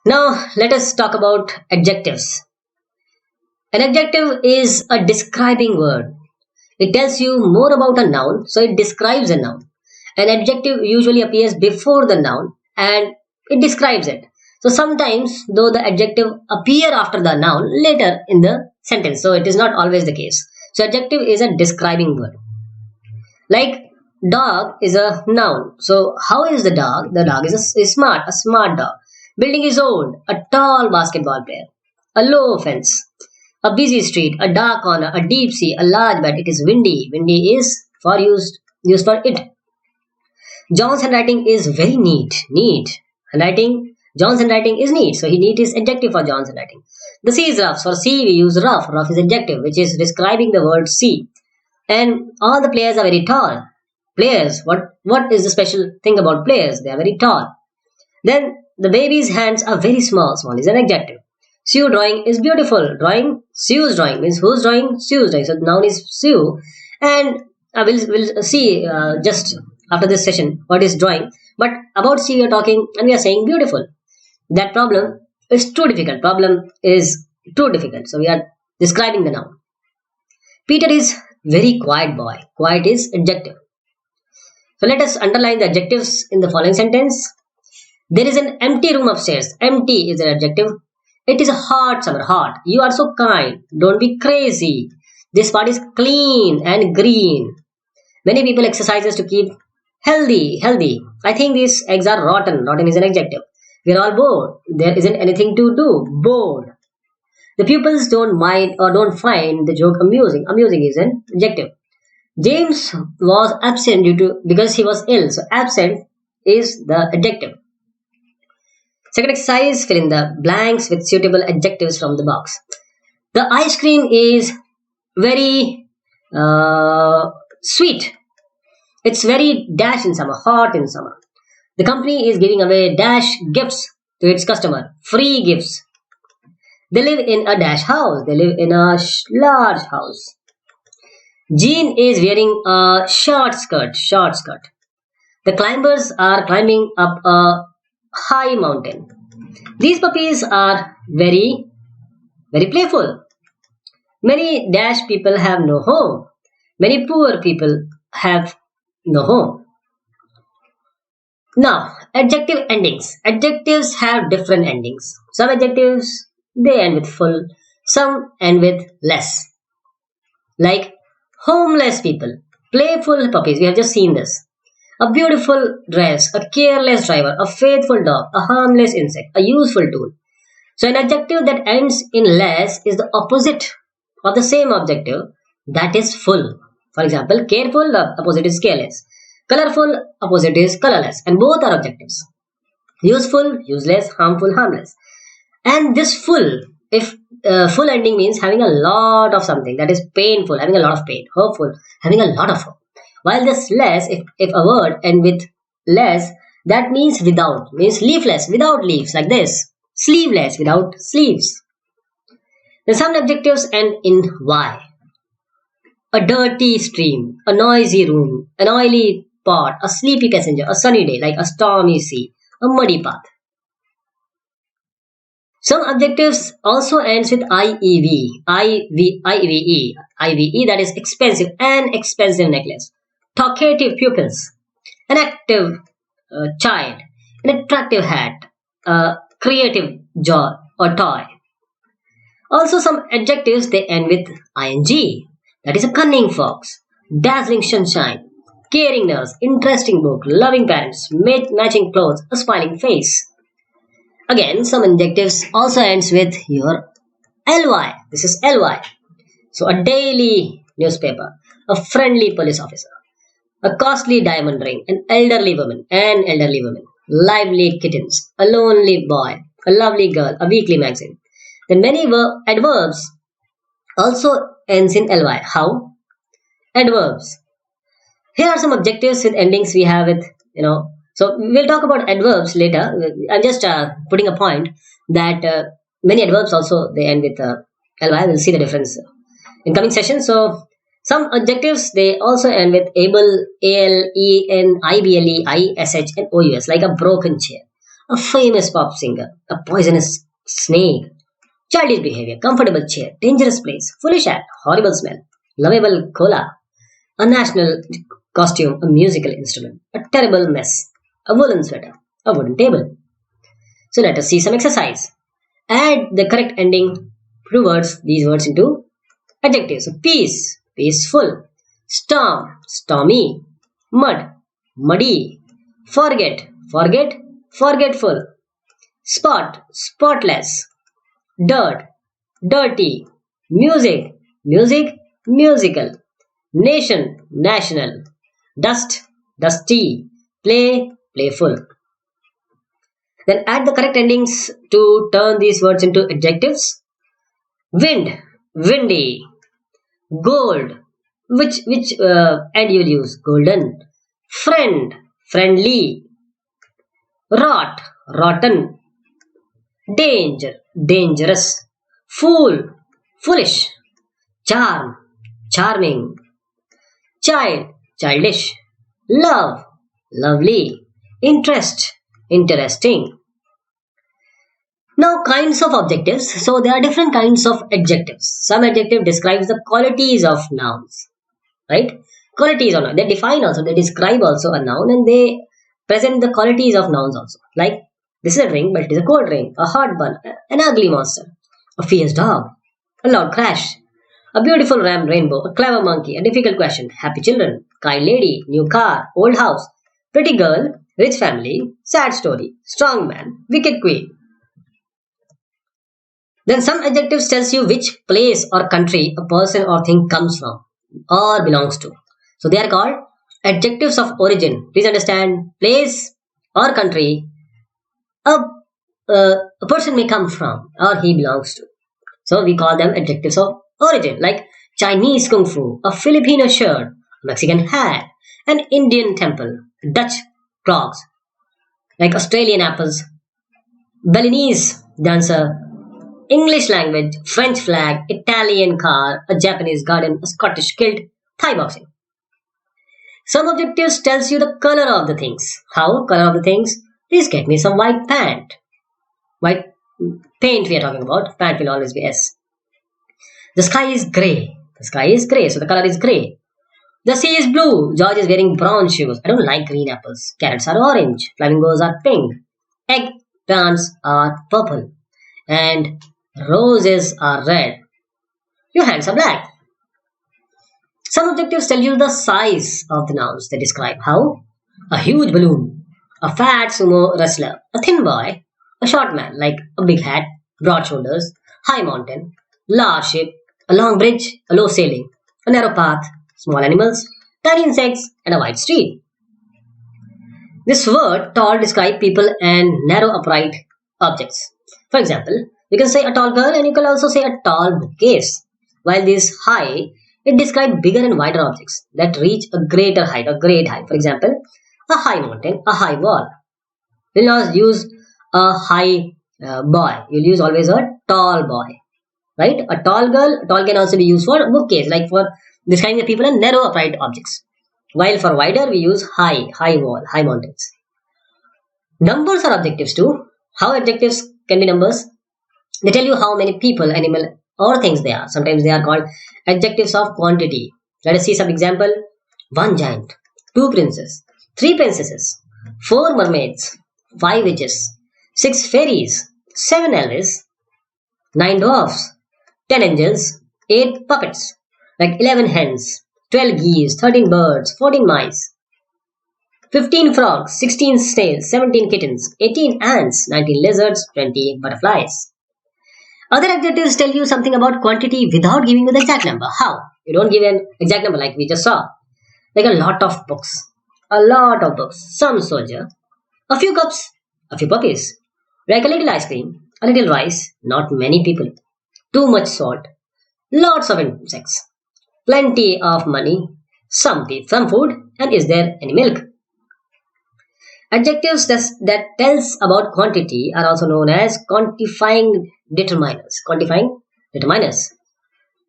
Now let us talk about adjectives. An adjective is a describing word. It tells you more about a noun, so it describes a noun. An adjective usually appears before the noun and it describes it. So sometimes, though the adjective appear after the noun later in the sentence, so it is not always the case. So adjective is a describing word. Like dog is a noun. So how is the dog? The dog is smart, a smart dog. Building is old, a tall basketball player. A low fence, a busy street, a dark corner, a deep sea, a large bed. It is windy. Windy is for used for it. John's handwriting is very neat. Neat. Handwriting. John's handwriting is neat. So he neat is adjective for John's handwriting. The sea is rough. For sea we use rough. Rough is adjective, which is describing the word sea. And all the players are very tall. Players. What is the special thing about players? They are very tall. Then the baby's hands are very small. Small is an adjective. Sue drawing is beautiful. Drawing, Sue's drawing means who's drawing? Sue's drawing. So the noun is Sue. And we'll see just after this session what is drawing. But about Sue we are talking and we are saying beautiful. That problem is too difficult. Problem is too difficult. So we are describing the noun. Peter is very quiet boy. Quiet is adjective. So let us underline the adjectives in the following sentence. There is an empty room upstairs. Empty is an adjective. It is a hot summer. Hot. You are so kind. Don't be crazy. This part is clean and green. Many people exercises to keep healthy. Healthy. I think these eggs are rotten. Rotten is an adjective. We are all bored. There isn't anything to do. Bored. The pupils don't mind or don't find the joke amusing. Amusing is an adjective. James was absent because he was ill. So absent is the adjective. Second exercise, fill in the blanks with suitable adjectives from the box. The ice cream is very sweet. It's very dash in summer, hot in summer. The company is giving away dash gifts to its customer, free gifts. They live in a dash house. They live in a large house. Jean is wearing a short skirt. Short skirt. The climbers are climbing up a high mountain. These puppies are very, very playful. Many dash people have no home. Many poor people have no home. Now, adjective endings. Adjectives have different endings. Some adjectives, they end with full. Some end with less. Like homeless people, playful puppies. We have just seen this. A beautiful dress, a careless driver, a faithful dog, a harmless insect, a useful tool. So an adjective that ends in less is the opposite of the same adjective that is full. For example, careful, the opposite is careless. Colorful, opposite is colorless. And both are adjectives. Useful, useless, harmful, harmless. And this full, if full ending means having a lot of something, that is painful, having a lot of pain. Hopeful, having a lot of hope. While this less, if a word end with less, that means without, means leafless, without leaves, like this. Sleeveless, without sleeves. Then some adjectives end in Y. A dirty stream, a noisy room, an oily pot, a sleepy passenger, a sunny day, like a stormy sea, a muddy path. Some adjectives also ends with IVE, that is expensive, an expensive necklace. Talkative pupils, an active child, an attractive hat, a creative joy or toy. Also some adjectives they end with ing, that is a cunning fox, dazzling sunshine, caring nurse, interesting book, loving parents, matching clothes, a smiling face. Again, some adjectives also ends with your ly. This is ly. So a daily newspaper, a friendly police officer, a costly diamond ring, an elderly woman, lively kittens, a lonely boy, a lovely girl, a weekly magazine. Then many adverbs also ends in ly. How? Adverbs. Here are some adjectives with endings we have with, so we'll talk about adverbs later. I'm just putting a point that many adverbs also they end with ly. We'll see the difference in coming sessions. So some adjectives they also end with able, al, en, ible, ish, and ous, like a broken chair, a famous pop singer, a poisonous snake, childish behavior, comfortable chair, dangerous place, foolish act, horrible smell, lovable cola, a national costume, a musical instrument, a terrible mess, a woolen sweater, a wooden table. So let us see some exercise. Add the correct ending to words, these words into adjectives. So peace, peaceful, storm, stormy, mud, muddy, forget, forget, forgetful, spot, spotless, dirt, dirty, music, music, musical, nation, national, dust, dusty, play, playful. Then add the correct endings to turn these words into adjectives. Wind, windy, gold, which end you'll use? Golden. Friend, friendly. Rot, rotten. Danger, dangerous. Fool, foolish. Charm, charming. Child, childish. Love, lovely. Interest, interesting. Now, kinds of adjectives. So, there are different kinds of adjectives. Some adjective describes the qualities of nouns, right? Qualities or not. They define also, they describe also a noun and they present the qualities of nouns also. Like, this is a drink, but it is a cold drink, a hot bun, an ugly monster, a fierce dog, a loud crash, a beautiful rainbow, a clever monkey, a difficult question, happy children, kind lady, new car, old house, pretty girl, rich family, sad story, strong man, wicked queen. Then some adjectives tells you which place or country a person or thing comes from or belongs to. So they are called adjectives of origin. Please understand, place or country a, a person may come from or he belongs to. So we call them adjectives of origin, like Chinese kung fu, a Filipino shirt, Mexican hat, an Indian temple, Dutch clocks, like Australian apples, Balinese dancer, English language, French flag, Italian car, a Japanese garden, a Scottish kilt, Thai boxing. Some adjectives tells you the color of the things. How? Color of the things? Please get me some white pant. White paint we are talking about. Pant will always be S. The sky is grey. The sky is grey, so the color is grey. The sea is blue. George is wearing brown shoes. I don't like green apples. Carrots are orange. Flamingos are pink. Eggplants are purple. And roses are red. Your hands are black. Some adjectives tell you the size of the nouns they describe. How? A huge balloon, a fat sumo wrestler, a thin boy, a short man like a big hat, broad shoulders, high mountain, large ship, a long bridge, a low sailing, a narrow path, small animals, tiny insects, and a wide street. This word tall describes people and narrow upright objects. For example, you can say a tall girl and you can also say a tall bookcase. While this high, it describes bigger and wider objects that reach a greater height or great height. For example, a high mountain, a high wall. You'll not use a high boy. You'll use always a tall boy. Right? A tall girl, tall can also be used for bookcase, like for describing the people and narrow upright objects. While for wider, we use high, high wall, high mountains. Numbers are adjectives too. How adjectives can be numbers? They tell you how many people, animal, or things they are. Sometimes they are called adjectives of quantity. Let us see some example. One giant, two princes, three princesses, four mermaids, five witches, six fairies, seven elves, nine dwarfs, 10 angels, 8 puppets, like 11 hens, 12 geese, 13 birds, 14 mice, 15 frogs, 16 snails, 17 kittens, 18 ants, 19 lizards, 20 butterflies. Other adjectives tell you something about quantity without giving you the exact number. How? You don't give an exact number like we just saw. Like a lot of books, some soldier, a few cups, a few puppies, like a little ice cream, a little rice, not many people, too much salt, lots of insects, plenty of money, some food, and is there any milk? Adjectives that tells about quantity are also known as quantifying determiners. Quantifying determiners.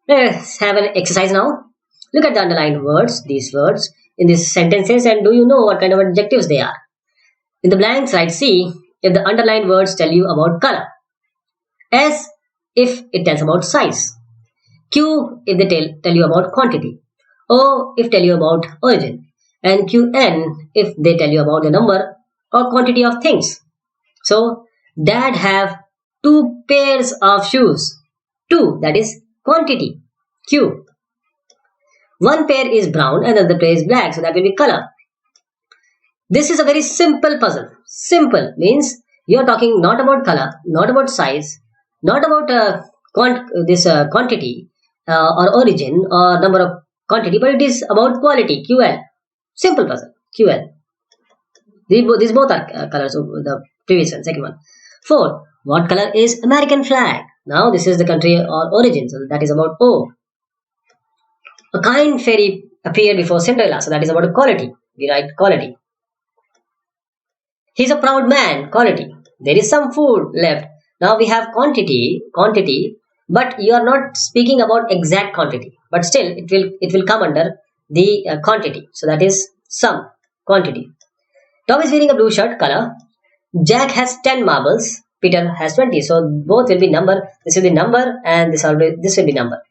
Let's have an exercise now. Look at the underlined words, these words, in these sentences, and do you know what kind of adjectives they are? In the blanks, write C. if the underlined words tell you about color. S if it tells about size. Q if they tell you about quantity. O if tell you about origin. And QN if they tell you about the number or quantity of things. So dad have two pairs of shoes. Two, that is quantity. Q. One pair is brown and another pair is black, so that will be color. This is a very simple puzzle. Simple means you are talking not about color, not about size, not about quantity or origin or number of quantity, but it is about quality. QL. Simple puzzle. QL. These both are colors of the previous one, second one. 4. What color is American flag? Now this is the country or origin, so that is about O. A kind fairy appeared before Cinderella, so that is about quality. We write quality. He's a proud man, quality. There is some food left. Now we have quantity, but you are not speaking about exact quantity. But still, it will come under the quantity. So that is some quantity. Tom is wearing a blue shirt, color. Jack has 10 marbles. Peter has 20. So both will be number. This will be number, and this will be number.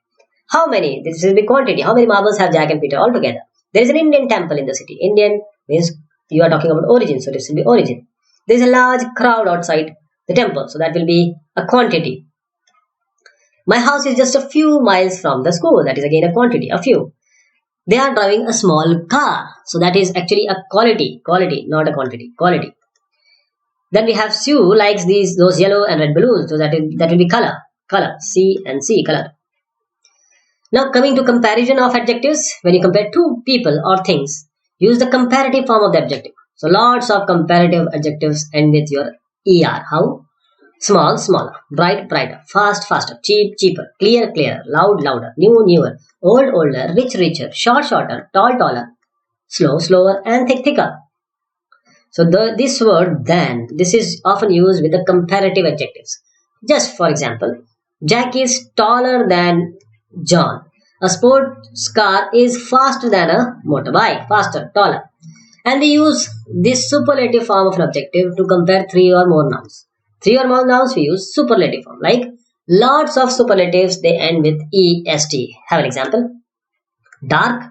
How many? This will be quantity. How many marbles have Jack and Peter all together? There is an Indian temple in the city. Indian means you are talking about origin, so this will be origin. There is a large crowd outside the temple, so that will be a quantity. My house is just a few miles from the school, that is again a quantity, a few. They are driving a small car, so that is actually a quality, not a quantity, quality. Then we have Sue likes those yellow and red balloons, so that will be color, C and C, color. Now coming to comparison of adjectives, when you compare two people or things, use the comparative form of the adjective. So lots of comparative adjectives end with your ER. How? Small, smaller, bright, brighter, fast, faster, cheap, cheaper, clear, clearer, loud, louder, new, newer, old, older, rich, richer, short, shorter, tall, taller, slow, slower, and thick, thicker. So this word then, this is often used with the comparative adjectives. Just for example, Jack is taller than John. A sports car is faster than a motorbike, faster, taller. And we use this superlative form of an adjective to compare three or more nouns. Three or more nouns we use superlative form. Like lots of superlatives, they end with est. Have an example. Dark,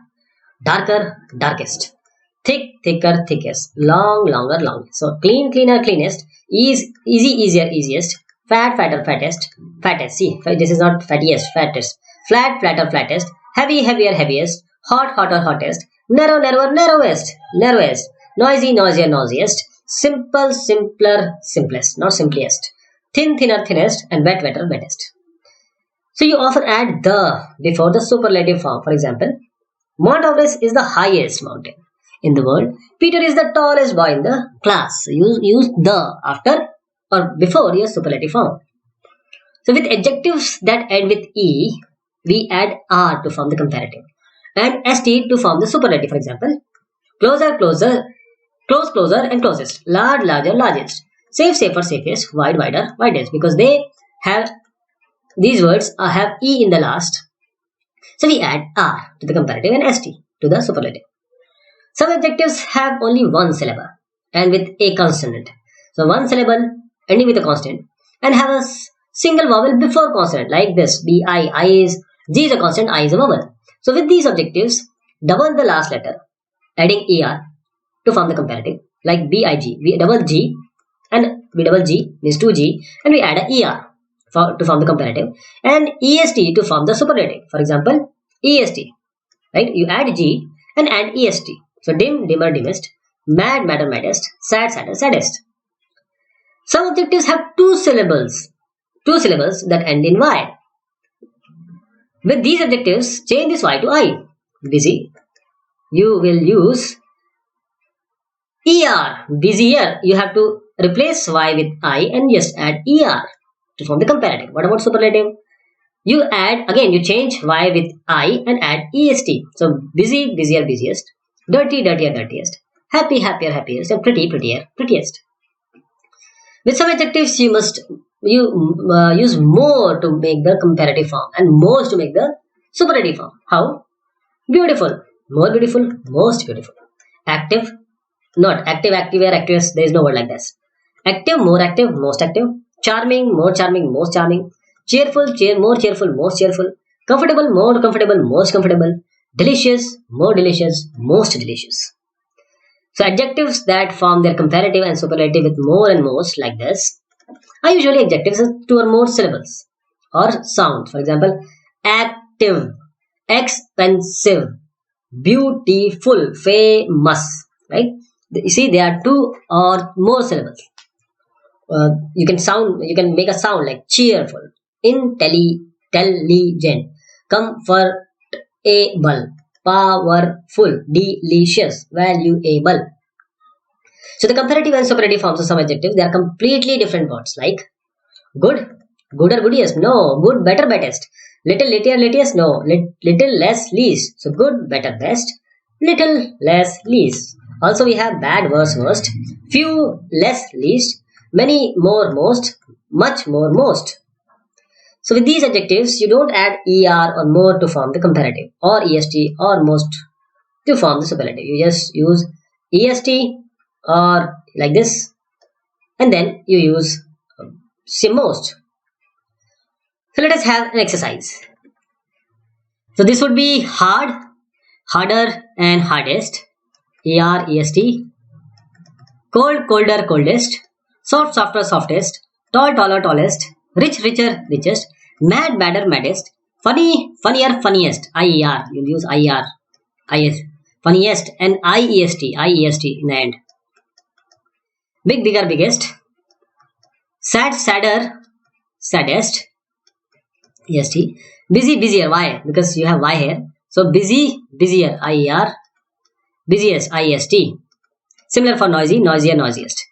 darker, darkest. Thick, thicker, thickest. Long, longer, longest. So clean, cleaner, cleanest. Easy, easier, easiest. Fat, fatter, fattest. Fattest. See, this is not fattiest, fattest. Flat, flatter, flattest. Heavy, heavier, heaviest. Hot, hotter, hottest. Narrow, narrower, narrowest. Narrowest. Noisy, noisier, noisiest. Simple, simpler, simplest. Not simplest. Thin, thinner, thinnest. And wet, wetter, wettest. So you often add the before the superlative form. For example, Mount Everest is the highest mountain in the world. Peter is the tallest boy in the class. So use the after or before your superlative form. So with adjectives that end with E, we add R to form the comparative and ST to form the superlative. For example, closer, closer, close, closer, and closest. Large, larger, largest. Safe, safer, safest. Wide, wider, widest. Because they have these words have E in the last. So we add R to the comparative and ST to the superlative. Some adjectives have only one syllable and with a consonant. So one syllable ending with a consonant and have a single vowel before consonant like this. B-I, I is, G is a consonant, I is a vowel. So with these adjectives, double the last letter, adding ER to form the comparative, like B-I-G. We double G and we double G means 2G and we add a ER to form the comparative and EST to form the superlative. For example, EST, right? You add G and add EST. So dim, dimmer, dimmest, mad, madder, maddest, sad, sadder, saddest. Some adjectives have two syllables that end in Y. With these adjectives, change this Y to I. Busy. You will use ER. Busier. You have to replace Y with I and just add ER to form the comparative. What about superlative? You change Y with I and add EST. So busy, busier, busiest. Dirty, dirtier, dirtiest. Happy, happier, happiest. And pretty, prettier, prettiest. With some adjectives, you must use more to make the comparative form and most to make the superlative form. How? Beautiful, more beautiful, most beautiful. Active, not active, activewear, actress. There is no word like this. Active, more active, most active. Charming, more charming, most charming. Cheerful, more cheerful, most cheerful. Comfortable, more comfortable, most comfortable. Delicious, more delicious, most delicious. So adjectives that form their comparative and superlative with more and most like this are usually adjectives with two or more syllables or sounds. For example, active, expensive, beautiful, famous. Right? You see, there are two or more syllables. You can make a sound like cheerful, intelligent, comfortable, powerful, delicious, valuable. So the comparative and superlative forms of some adjectives, they are completely different words like good, good or goodiest, no, good, better, bestest, little, little, latest, no, little, less, least. So good, better, best, little, less, least. Also we have bad, worse, worst, few, less, least, many, more, most, much, more, most. So with these adjectives, you don't add er or more to form the comparative, or est or most to form the superlative. You just use est or like this, and then you use most. So let us have an exercise. So this would be hard, harder, and hardest. EREST. Cold, colder, coldest. Soft, softer, softest. Tall, taller, tallest. Rich, richer, richest. Mad, badder, maddest. Funny, funnier, funniest. IER. You'll use IER. IS. Funniest and IEST. IEST in the end. Big, bigger, biggest. Sad, sadder, saddest. EST. Busy, busier. Why? Because you have Y here. So busy, busier. IER. Busiest. IEST. Similar for noisy, noisier, noisiest.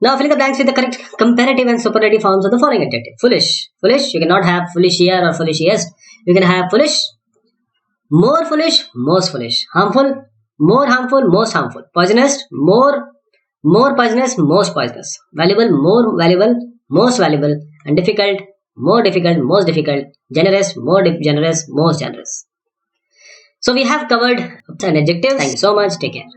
Now fill in the blanks with the correct comparative and superlative forms of the following adjective. Foolish. Foolish. You cannot have foolish-ier or foolish-iest. You can have foolish, more foolish, most foolish. Harmful, more harmful, most harmful. Poisonous, more poisonous, most poisonous. Valuable, more valuable, most valuable. And difficult, more difficult, most difficult. Generous, more generous, most generous. So we have covered an adjective. Thank you so much. Take care.